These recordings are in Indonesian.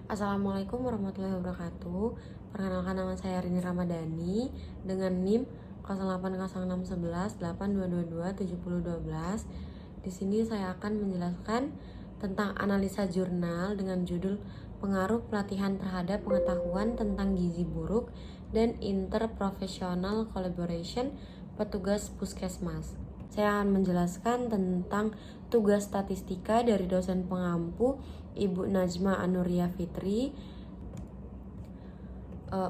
Assalamualaikum warahmatullahi wabarakatuh. Perkenalkan, nama saya Rini Ramadhani dengan NIM 08061182227012. Di sini saya akan menjelaskan tentang analisa jurnal dengan judul Pengaruh Pelatihan Terhadap Pengetahuan tentang Gizi Buruk dan Interprofessional Collaboration Petugas Puskesmas. Saya akan menjelaskan tentang tugas statistika dari dosen pengampu Ibu Najma Anuria Fitri.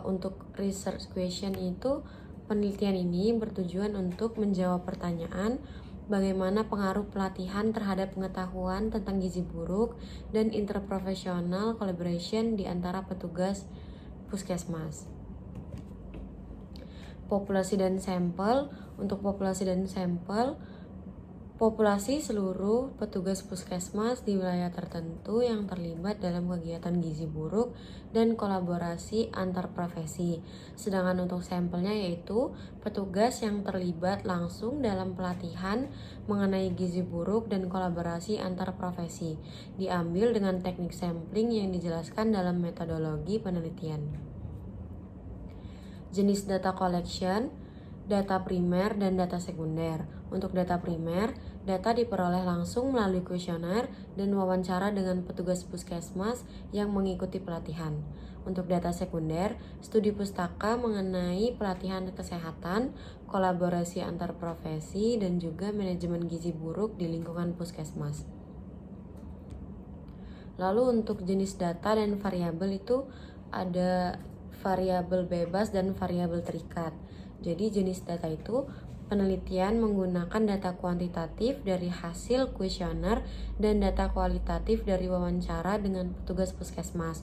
Untuk research question itu, penelitian ini bertujuan untuk menjawab pertanyaan bagaimana pengaruh pelatihan terhadap pengetahuan tentang gizi buruk dan interprofessional collaboration di antara petugas puskesmas. Populasi dan sampel. Untuk populasi dan sampel, populasi seluruh petugas puskesmas di wilayah tertentu yang terlibat dalam kegiatan gizi buruk dan kolaborasi antar profesi. Sedangkan untuk sampelnya yaitu petugas yang terlibat langsung dalam pelatihan mengenai gizi buruk dan kolaborasi antar profesi, diambil dengan teknik sampling yang dijelaskan dalam metodologi penelitian. Jenis data collection, data primer dan data sekunder. Untuk data primer, data diperoleh langsung melalui kuesioner dan wawancara dengan petugas puskesmas yang mengikuti pelatihan. Untuk data sekunder, studi pustaka mengenai pelatihan kesehatan, kolaborasi antar profesi, dan juga manajemen gizi buruk di lingkungan puskesmas. Lalu untuk jenis data dan variabel itu ada variabel bebas dan variabel terikat. Jadi jenis data itu penelitian menggunakan data kuantitatif dari hasil kuesioner dan data kualitatif dari wawancara dengan petugas puskesmas.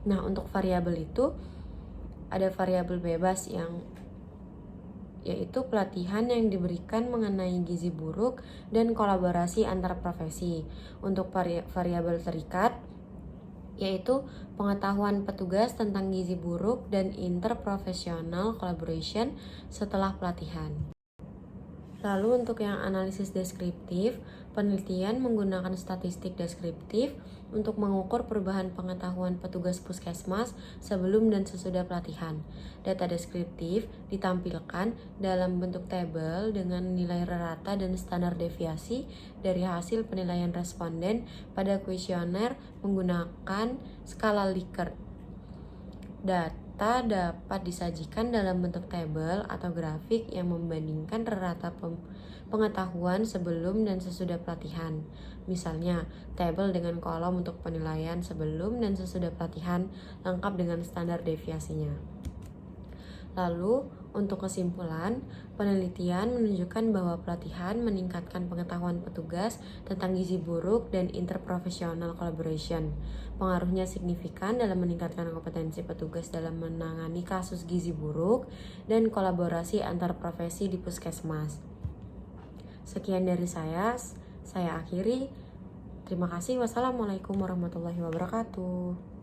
Nah, untuk variabel itu ada variabel bebas yaitu pelatihan yang diberikan mengenai gizi buruk dan kolaborasi antar profesi. Untuk variabel terikat yaitu pengetahuan petugas tentang gizi buruk dan interprofessional collaboration setelah pelatihan. Lalu untuk yang analisis deskriptif, penelitian menggunakan statistik deskriptif untuk mengukur perubahan pengetahuan petugas puskesmas sebelum dan sesudah pelatihan. Data deskriptif ditampilkan dalam bentuk tabel dengan nilai rata dan standar deviasi dari hasil penilaian responden pada kuesioner menggunakan skala Likert. Data dapat disajikan dalam bentuk tabel atau grafik yang membandingkan rata pengetahuan sebelum dan sesudah pelatihan. Misalnya, tabel dengan kolom untuk penilaian sebelum dan sesudah pelatihan lengkap dengan standar deviasinya. Lalu, untuk kesimpulan, penelitian menunjukkan bahwa pelatihan meningkatkan pengetahuan petugas tentang gizi buruk dan interprofessional collaboration. Pengaruhnya signifikan dalam meningkatkan kompetensi petugas dalam menangani kasus gizi buruk dan kolaborasi antar profesi di puskesmas. Sekian dari saya akhiri. Terima kasih. Wassalamualaikum warahmatullahi wabarakatuh.